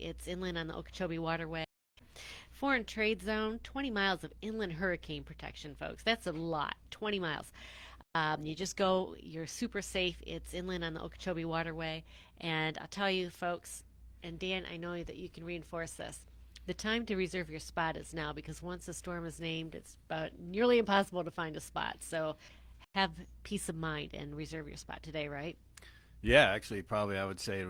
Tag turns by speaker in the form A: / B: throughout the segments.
A: It's inland on the Okeechobee Waterway. Foreign trade zone, 20 miles of inland hurricane protection, folks. That's a lot, 20 miles. You just go, you're super safe. It's inland on the Okeechobee Waterway. And I'll tell you, folks, and Dan, I know that you can reinforce this. The time to reserve your spot is now because once a storm is named, it's about nearly impossible to find a spot. So have peace of mind and reserve your spot today, right?
B: Yeah, actually, probably I would say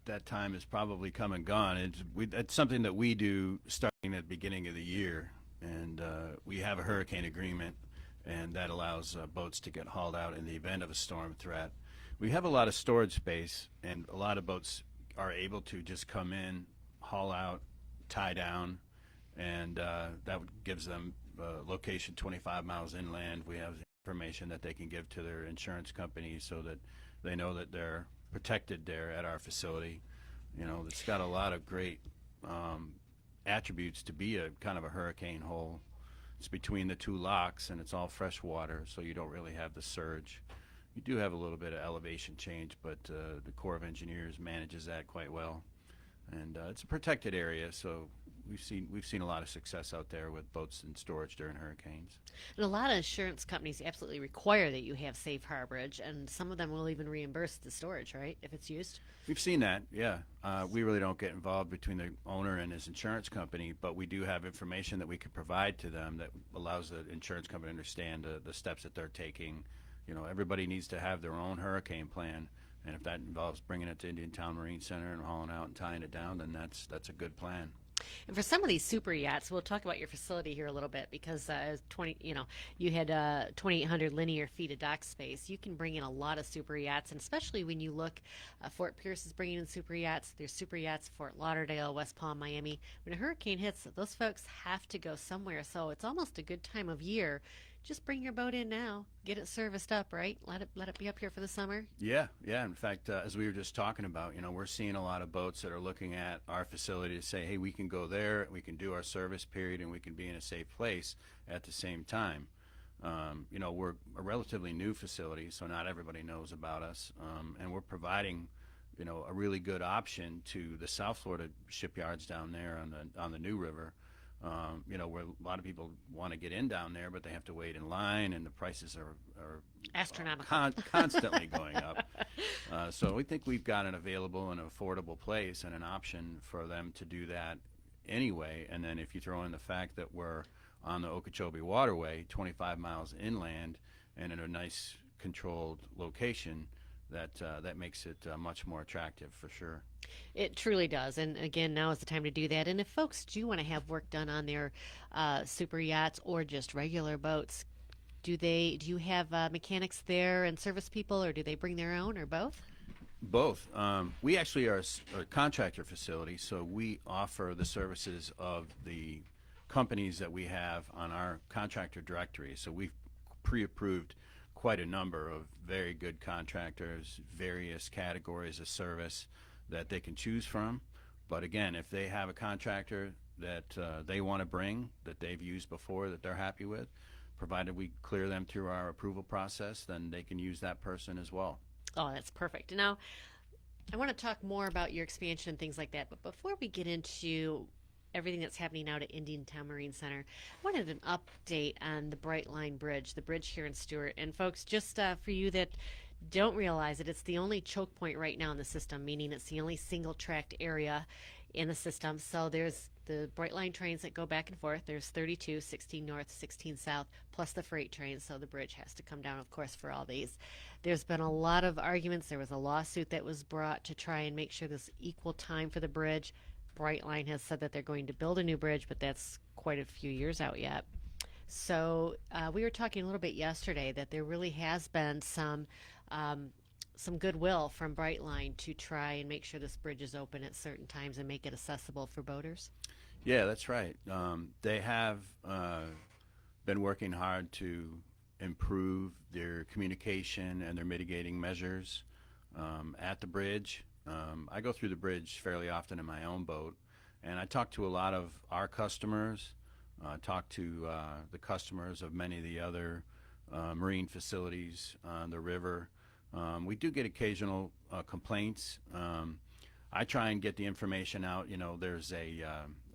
B: that time is probably come and gone. It's something that we do starting at the beginning of the year, and we have a hurricane agreement, and that allows boats to get hauled out in the event of a storm threat. We have a lot of storage space, and a lot of boats are able to just come in, haul out, tie down, and that gives them location 25 miles inland. We have information that they can give to their insurance company so that they know that they're protected there at our facility. You know, it's got a lot of great attributes to be a kind of a hurricane hole. It's between the two locks, and it's all fresh water, so you don't really have the surge. You do have a little bit of elevation change, but the Corps of Engineers manages that quite well. And it's a protected area, so we've seen a lot of success out there with boats in storage during hurricanes.
A: And a lot of insurance companies absolutely require that you have safe harborage, and some of them will even reimburse the storage, right, if it's used.
B: We've seen that, yeah. We really don't get involved between the owner and his insurance company, but we do have information that we can provide to them that allows the insurance company to understand the steps that they're taking. You know, everybody needs to have their own hurricane plan, and if that involves bringing it to Indiantown Marine Center and hauling out and tying it down, then that's a good plan.
A: And for some of these super yachts, we'll talk about your facility here a little bit because 20, you had 2,800 linear feet of dock space. You can bring in a lot of super yachts, and especially when you look, Fort Pierce is bringing in super yachts. There's super yachts, Fort Lauderdale, West Palm, Miami. When a hurricane hits, those folks have to go somewhere. So it's almost a good time of year. Just bring your boat in now, get it serviced up, right? Let it be up here for the summer.
B: Yeah, yeah. In fact, as we were just talking about, we're seeing a lot of boats that are looking at our facility to say, hey, we can go there, we can do our service period, and we can be in a safe place at the same time. We're a relatively new facility, so not everybody knows about us, and we're providing, a really good option to the South Florida shipyards down there on the New River. Where a lot of people want to get in down there, but they have to wait in line, and the prices are
A: Astronomical.
B: constantly going up. So we think we've got an available and affordable place and an option for them to do that anyway. And then if you throw in the fact that we're on the Okeechobee Waterway, 25 miles inland, and in a nice controlled location, that makes it much more attractive for sure.
A: It truly does. And again, now is the time to do that. And if folks do want to have work done on their super yachts or just regular boats, do you have mechanics there and service people, or do they bring their own, or both?
B: Both. We actually are a contractor facility, so we offer the services of the companies that we have on our contractor directory. So we've pre-approved quite a number of very good contractors, various categories of service that they can choose from. But again, if they have a contractor that they want to bring, that they've used before, that they're happy with, provided we clear them through our approval process, then they can use that person as well.
A: Oh, that's perfect. Now, I want to talk more about your expansion and things like that. But before we get into everything that's happening out at Indiantown Marine Center, I wanted an update on the Bright Line Bridge, the bridge here in Stewart. And folks, just for you that don't realize it, it's the only choke point right now in the system, meaning it's the only single tracked area in the system. So there's the Bright Line trains that go back and forth. There's 32, 16 north, 16 south, plus the freight trains. So the bridge has to come down, of course, for all these. There's been a lot of arguments. There was a lawsuit that was brought to try and make sure there's equal time for the bridge. Brightline has said that they're going to build a new bridge, but that's quite a few years out yet. So we were talking a little bit yesterday that there really has been some goodwill from Brightline to try and make sure this bridge is open at certain times and make it accessible for boaters.
B: Yeah, that's right. They have been working hard to improve their communication and their mitigating measures at the bridge. I go through the bridge fairly often in my own boat, and I talk to a lot of our customers, talk to the customers of many of the other marine facilities on the river. We do get occasional complaints. I try and get the information out. You know, there's a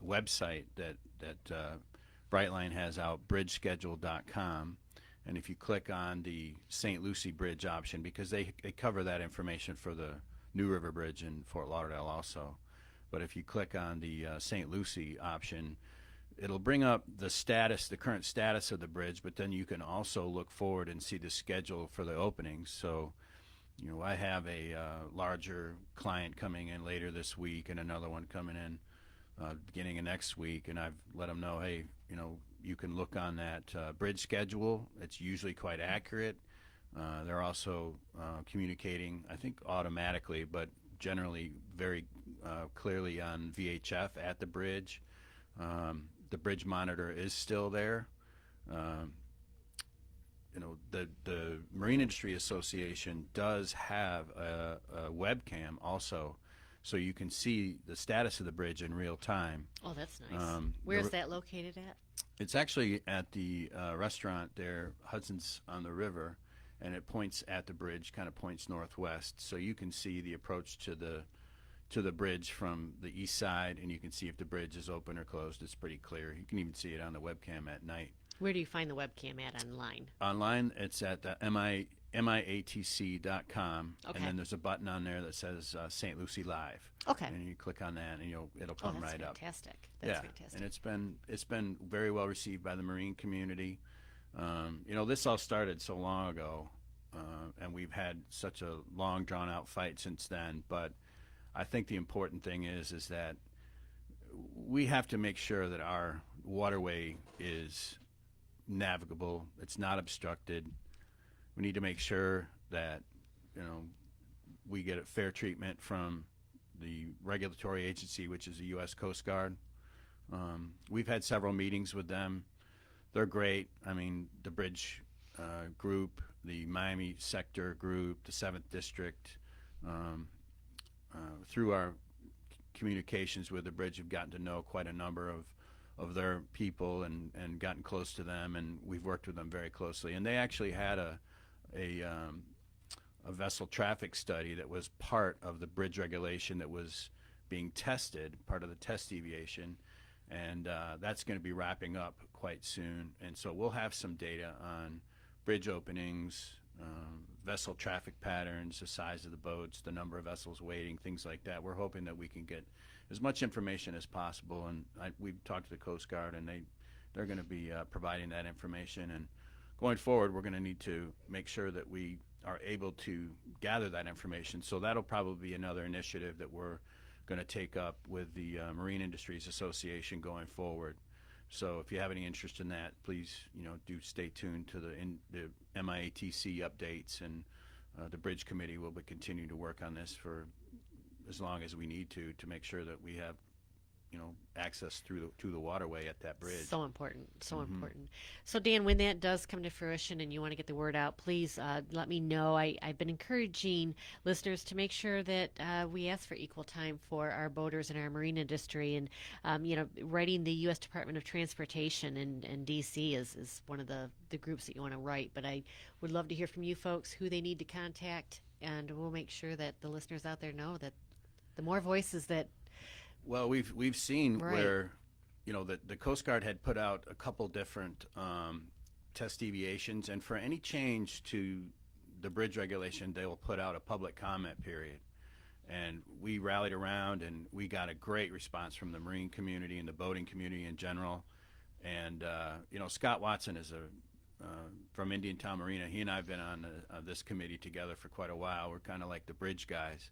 B: website that Brightline has out, bridgeschedule.com, and if you click on the St. Lucie Bridge option, because they cover that information for the New River Bridge in Fort Lauderdale also, but if you click on the St. Lucie option, it'll bring up the status, the current status of the bridge, but then you can also look forward and see the schedule for the openings. So, you know, I have a larger client coming in later this week and another one coming in beginning of next week, and I've let them know, hey, you know, you can look on that bridge schedule. It's usually quite accurate. They're also communicating, I think, automatically, but generally very clearly on VHF at the bridge. The bridge monitor is still there. Um, you know, the Marine Industry Association does have a webcam also, so you can see the status of the bridge in real time.
A: Oh, that's nice. Where's that located at?
B: It's actually at the restaurant there, Hudson's on the River, and it points at the bridge, kind of points northwest, so you can see the approach to the bridge from the east side, and you can see if the bridge is open or closed. It's pretty clear. You can even see it on the webcam at night.
A: Where do you find the webcam at online?
B: Online, it's at miatc.com,
A: Okay.
B: and then there's a button on there that says St. Lucie Live.
A: Okay.
B: And you click on that, and it'll
A: Oh,
B: come
A: that's
B: right up.
A: fantastic. That's fantastic.
B: And it's been very well received by the Marine community. You know, this all started so long ago, and we've had such a long, drawn-out fight since then. But I think the important thing is that we have to make sure that our waterway is navigable. It's not obstructed. We need to make sure that, you know, we get a fair treatment from the regulatory agency, which is the U.S. Coast Guard. We've had several meetings with them. They're great. I mean, the bridge group, the Miami sector group, the 7th District, through our communications with the bridge, have gotten to know quite a number of their people and gotten close to them, and we've worked with them very closely. And they actually had a vessel traffic study that was part of the bridge regulation that was being tested, part of the test deviation, and that's going to be wrapping up quite soon. And so we'll have some data on bridge openings, vessel traffic patterns, the size of the boats, the number of vessels waiting, things like that. We're hoping that we can get as much information as possible, and we've talked to the Coast Guard, and they're going to be providing that information. And going forward, we're going to need to make sure that we are able to gather that information. So that'll probably be another initiative that we're going to take up with the Marine Industries Association going forward. So if you have any interest in that, please, you know, do stay tuned to the MIATC updates, and the Bridge Committee will be continuing to work on this for as long as we need to make sure that we have, you know, access to the waterway at that bridge.
A: So important, so important. So Dan, when that does come to fruition and you want to get the word out, please let me know. I've been encouraging listeners to make sure that we ask for equal time for our boaters and our marine industry. And, you know, writing the U.S. Department of Transportation and D.C. is one of the groups that you want to write. But I would love to hear from you folks who they need to contact, and we'll make sure that the listeners out there know that the more voices that
B: Well, we've seen
A: Right.
B: where, you know, the Coast Guard had put out a couple different test deviations, and for any change to the bridge regulation, they will put out a public comment period. And we rallied around, and we got a great response from the marine community and the boating community in general. And you know, Scott Watson is from Indiantown Marina. He and I have been on this committee together for quite a while. We're kind of like the bridge guys.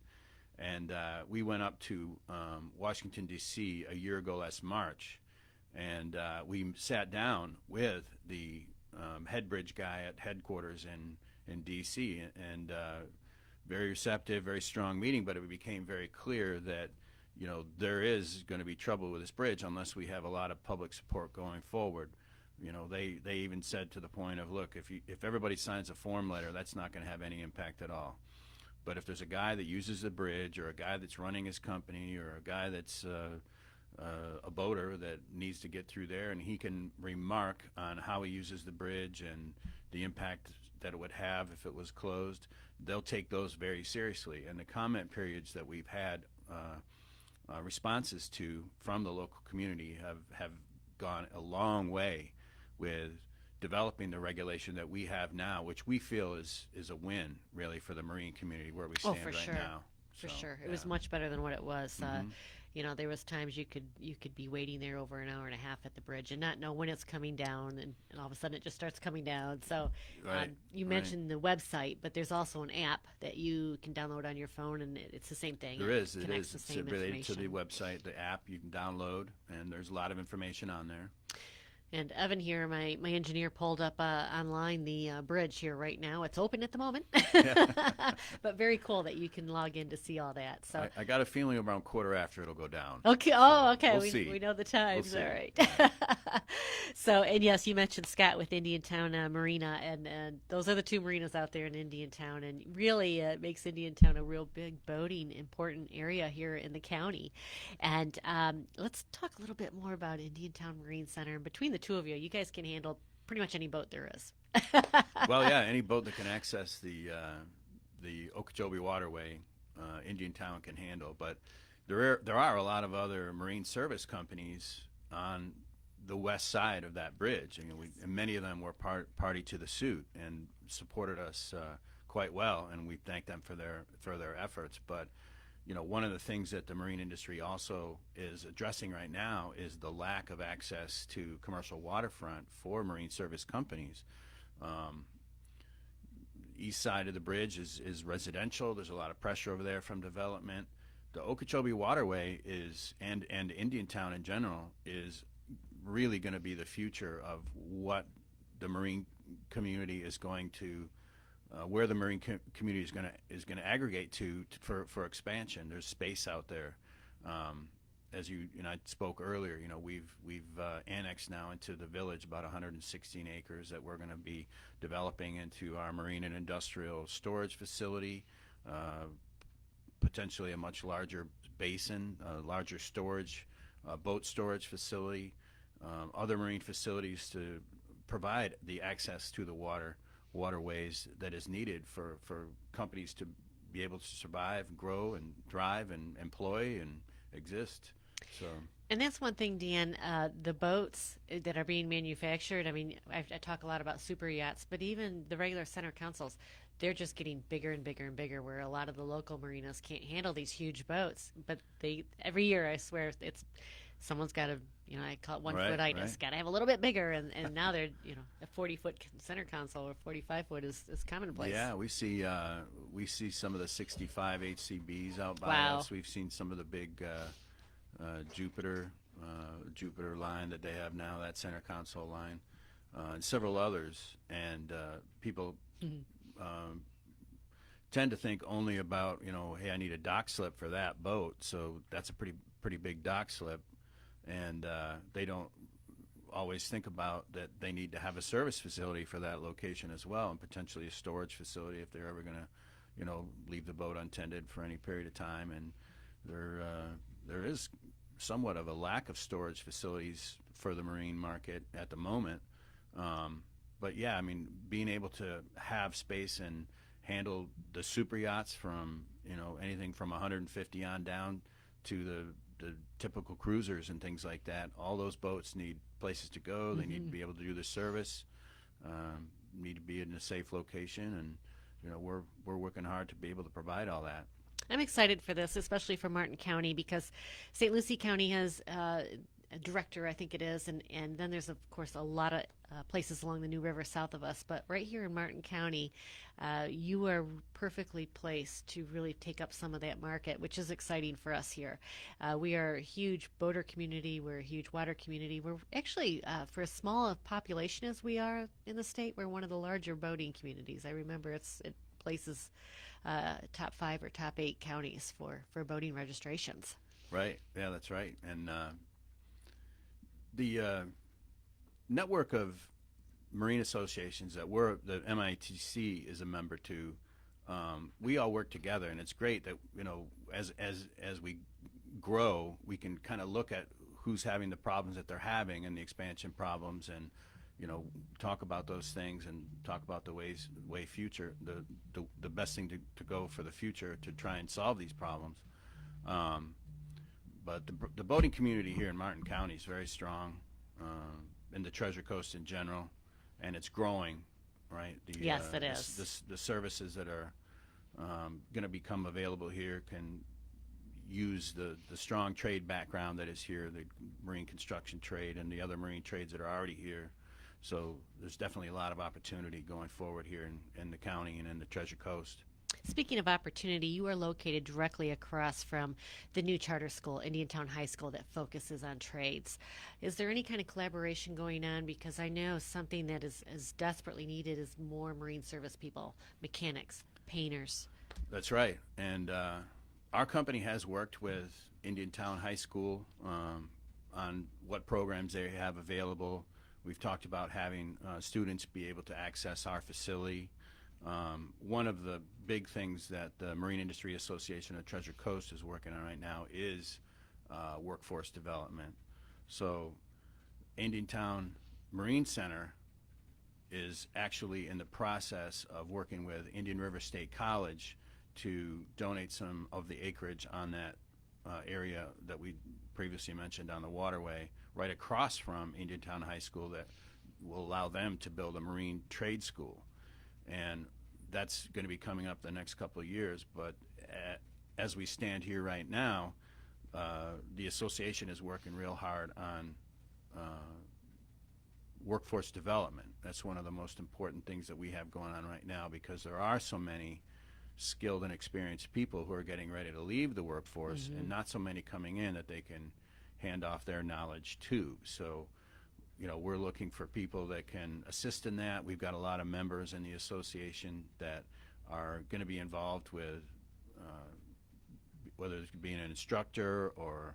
B: And we went up to Washington, D.C. a year ago last March, and we sat down with the head bridge guy at headquarters in D.C. and very receptive, very strong meeting, but it became very clear that, you know, there is going to be trouble with this bridge unless we have a lot of public support going forward. You know, they even said to the point of, look, if everybody signs a form letter, that's not going to have any impact at all. But if there's a guy that uses the bridge, or a guy that's running his company, or a guy that's a boater that needs to get through there, and he can remark on how he uses the bridge and the impact that it would have if it was closed, they'll take those very seriously. And the comment periods that we've had responses to from the local community have gone a long way with developing the regulation that we have now, which we feel is a win really for the marine community where we
A: Oh,
B: stand
A: for
B: right
A: sure.
B: now.
A: For
B: So
A: sure. It
B: yeah.
A: was much better than what it was.
B: Hmm.
A: There was times you could be waiting there over an hour and a half at the bridge and not know when it's coming down, and all of a sudden it just starts coming down. So,
B: Right,
A: you
B: right.
A: mentioned the website, but there's also an app that you can download on your phone, and it's the same thing.
B: There
A: It
B: is. It
A: connects
B: is.
A: the
B: It's
A: same
B: related to the
A: information.
B: website, the app you can download, and there's a lot of information on there.
A: And Evan here, my engineer, pulled up online the bridge here right now. It's open at the moment,
B: Yeah.
A: but very cool that you can log in to see all that. So,
B: I got a feeling around quarter after it'll go down.
A: okay.
B: So
A: Oh, okay.
B: we'll
A: We
B: see.
A: know the
B: We'll
A: times. All
B: see.
A: right.
B: Yeah.
A: So, and yes, you mentioned Scott with Indiantown Marina, and those are the two marinas out there in Indiantown, and really it makes Indiantown a real big boating important area here in the county. And let's talk a little bit more about Indiantown Marine Center. And between the two of you, you guys can handle pretty much any boat there is.
B: Well, yeah, any boat that can access the Okeechobee Waterway, Indiantown can handle. But there are a lot of other marine service companies on the west side of that bridge. I mean, and many of them were party to the suit and supported us quite well, and we thank them for their efforts. But one of the things that the marine industry also is addressing right now is the lack of access to commercial waterfront for marine service companies. Um, East side of the bridge is residential. There's a lot of pressure over there from development. The Okeechobee Waterway and Indiantown in general is really going to be the future of what the marine community is going to where the marine community is going to aggregate for expansion. There's space out there. As I spoke earlier, we've annexed now into the village about 116 acres that we're going to be developing into our marine and industrial storage facility, potentially a much larger basin, a larger storage, boat storage facility, other marine facilities to provide the access to the waterways that is needed for companies to be able to survive, grow, and thrive, and employ and exist. So
A: And that's one thing, Dan. The boats that are being manufactured. I mean, I talk a lot about super yachts, but even the regular center consoles, they're just getting bigger and bigger and bigger. Where a lot of the local marinas can't handle these huge boats, but they every year, I swear, it's someone's got to. I call it 1 foot
B: right,
A: itis.
B: right.
A: Got to have a little bit bigger, and now they're a 40-foot center console or 45 foot is commonplace.
B: Yeah, we see some of the 65 HCBs out by
A: Wow.
B: us. We've seen some of the big Jupiter Jupiter line that they have now, that center console line, and several others. And people
A: Mhm.
B: um, tend to think only about, hey, I need a dock slip for that boat, so that's a pretty big dock slip, and they don't always think about that they need to have a service facility for that location as well, and potentially a storage facility if they're ever going to, leave the boat untended for any period of time. And there is somewhat of a lack of storage facilities for the marine market at the moment. But yeah, I mean, being able to have space and handle the super yachts from anything from 150 on down to the typical cruisers and things like that. All those boats need places to go. They need to
A: Mhm.
B: be able to do the service. Need to be in a safe location, and we're working hard to be able to provide all that.
A: I'm excited for this, especially for Martin County, because St. Lucie County has a director, I think it is, and then there's, of course, a lot of places along the New River south of us. But right here in Martin County, you are perfectly placed to really take up some of that market, which is exciting for us here. We are a huge boater community. We're a huge water community. We're actually, for as small a population as we are in the state, we're one of the larger boating communities. I remember it places top 5 or top 8 counties for boating registrations.
B: Right. Yeah, that's right. And the network of marine associations the MITC is a member to, we all work together, and it's great that as we grow, we can kind of look at who's having the problems that they're having and the expansion problems, and talk about those things and talk about the best thing to go for the future to try and solve these problems. Um, but the boating community here in Martin County is very strong, in the Treasure Coast in general, and it's growing, right?
A: Yes, it is.
B: The services that are going to become available here can use the strong trade background that is here, the marine construction trade and the other marine trades that are already here. So there's definitely a lot of opportunity going forward here in the county and in the Treasure Coast.
A: Speaking of opportunity, you are located directly across from the new charter school, Indiantown High School, that focuses on trades. Is there any kind of collaboration going on? Because I know something that is desperately needed is more marine service people, mechanics, painters.
B: That's right. And our company has worked with Indiantown High School on what programs they have available. We've talked about having students be able to access our facility. One of the big things that the Marine Industry Association of Treasure Coast is working on right now is workforce development. So Indiantown Marine Center is actually in the process of working with Indian River State College to donate some of the acreage on that area that we previously mentioned on the waterway right across from Indiantown High School that will allow them to build a marine trade school. And that's going to be coming up the next couple of years. But as we stand here right now, the association is working real hard on workforce development. That's one of the most important things that we have going on right now, because there are so many skilled and experienced people who are getting ready to leave the workforce, and not so many coming in that they can hand off their knowledge to. So, you know, we're looking for people that can assist in that. We've got a lot of members in the association that are going to be involved with whether it's being an instructor or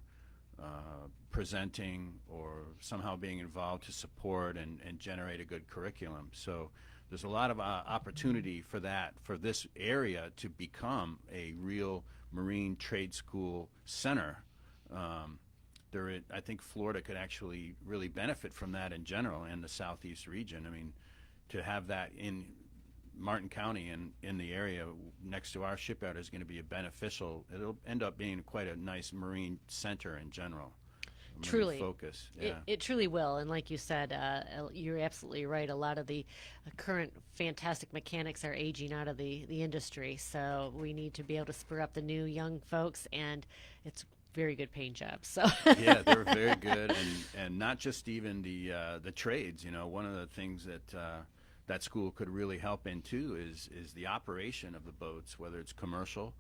B: presenting or somehow being involved to support and generate a good curriculum. So there's a lot of opportunity for that, for this area to become a real marine trade school center. I think Florida could actually really benefit from that in general, and the southeast region. I mean, to have that in Martin County and in the area next to our shipyard is going to be beneficial. It'll end up being quite a nice marine center in general.
A: Truly,
B: focus. Yeah.
A: it truly will. And like you said, you're absolutely right. A lot of the current fantastic mechanics are aging out of the industry. So we need to be able to spur up the new young folks, and it's very good paying jobs. So
B: Yeah, they're very good, and not just even the trades. You know, one of the things that that school could really help in too is the operation of the boats, whether it's commercial.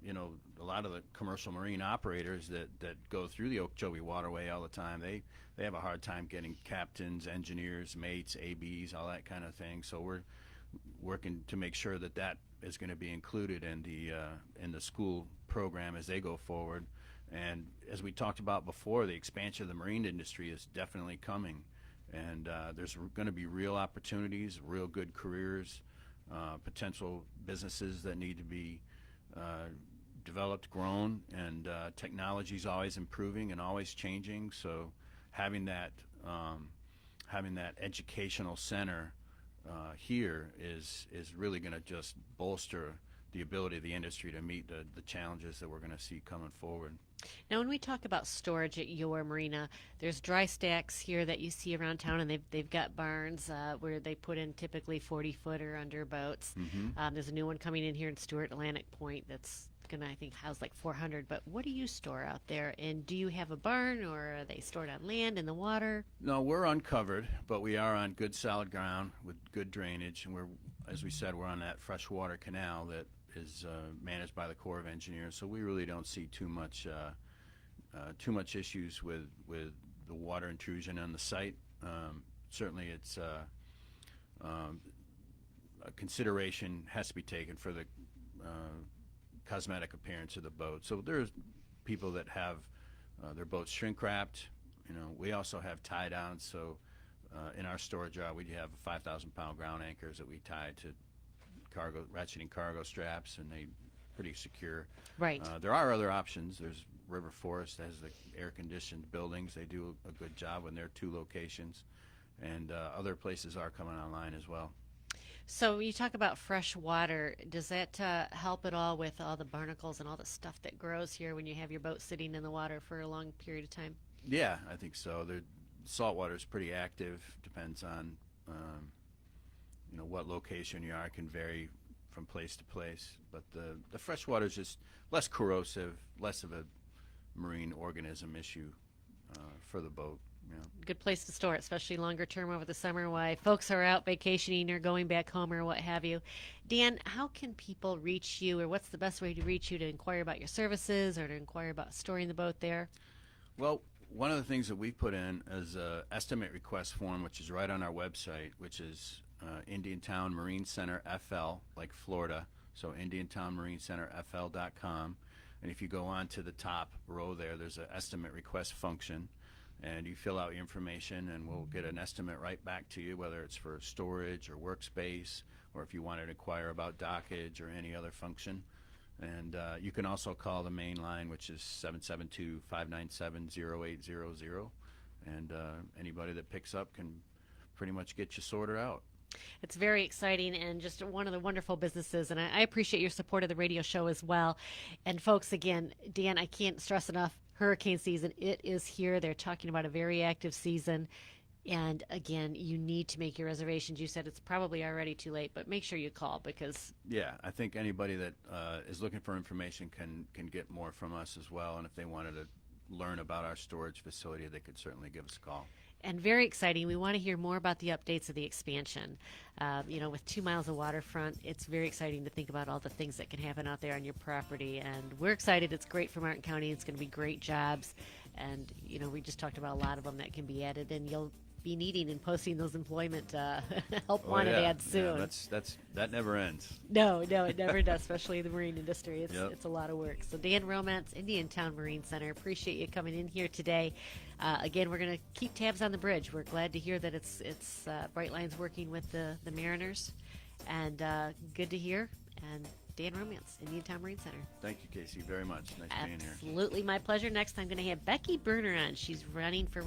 B: You know, a lot of the commercial marine operators that go through the Okeechobee Waterway all the time, they have a hard time getting captains, engineers, mates, ABs, all that kind of thing. So we're working to make sure that that is going to be included in the school program as they go forward. And as we talked about before, the expansion of the marine industry is definitely coming. And there's going to be real opportunities, real good careers, potential businesses that need to be developed, grown, and technology is always improving and always changing. So having that educational center here is really going to just bolster the ability of the industry to meet the challenges that we're going to see coming forward.
A: now when we talk about storage at your marina, there's dry stacks here that you see around town, and they've got barns where they put in typically 40-foot or under boats. There's a new one coming in here in Stewart Atlantic Point that's gonna, I think, house like 400. But what do you store out there? And do you have a barn, or are they stored on land in the water?
B: No, we're uncovered, but we are on good solid ground with good drainage, and as we said, we're on that freshwater canal that is managed by the Corps of Engineers. So we really don't see too much issues with the water intrusion on the site. Certainly, it's a consideration has to be taken for the cosmetic appearance of the boat. So there's people that have their boats shrink wrapped. You know, we also have tie downs. So in our storage yard, we have 5,000-pound ground anchors that we tie to ratcheting cargo straps, and they pretty secure.
A: Right.
B: There are other options. There's River Forest that has the air-conditioned buildings. They do a good job in their 2 locations, and other places are coming online as well.
A: So you talk about fresh water. Does that help at all with all the barnacles and all the stuff that grows here when you have your boat sitting in the water for a long period of time?
B: Yeah, I think so. The salt water is pretty active. Depends on what location you are. It can vary from place to place. But the fresh water is just less corrosive, less of a marine organism issue for the boat. You know.
A: Good place to store it, especially longer term over the summer while folks are out vacationing or going back home or what have you. Dan, how can people reach you, or what's the best way to reach you to inquire about your services or to inquire about storing the boat there?
B: Well, one of the things that we put in is a estimate request form, which is right on our website, which is Indiantown Marine Center FL, like Florida. So IndiantownMarineCenterFL.com. And if you go on to the top row there, there's an estimate request function. And you fill out your information, and we'll get an estimate right back to you, whether it's for storage or workspace, or if you want to inquire about dockage or any other function. And you can also call the main line, which is 772-597-0800. And anybody that picks up can pretty much get you sorted out.
A: It's very exciting and just one of the wonderful businesses. And I appreciate your support of the radio show as well. And folks, again, Dan, I can't stress enough, hurricane season, it is here. They're talking about a very active season. And again, you need to make your reservations. You said it's probably already too late, but make sure you call because
B: Yeah, I think anybody that is looking for information can get more from us as well. And if they wanted to learn about our storage facility, they could certainly give us a call.
A: and very exciting. We want to hear more about the updates of the expansion. With 2 miles of waterfront, it's very exciting to think about all the things that can happen out there on your property. And we're excited. It's great for Martin County. It's going to be great jobs. And, we just talked about a lot of them that can be added. And you'll be needing and posting those employment help wanted ads soon.
B: Yeah, that never ends.
A: No, it never does, especially the marine industry.
B: Yep.
A: It's a lot of work. So Dan Romence, Indiantown Marine Center, appreciate you coming in here today. Again, we're going to keep tabs on the bridge. We're glad to hear that it's Brightline's working with the Mariners, and good to hear. And Dan Romance, Indiantown Marine Center.
B: Thank you, Casey, very much. Nice being here.
A: Absolutely my pleasure. Next, I'm going to have Becky Berner on. She's running for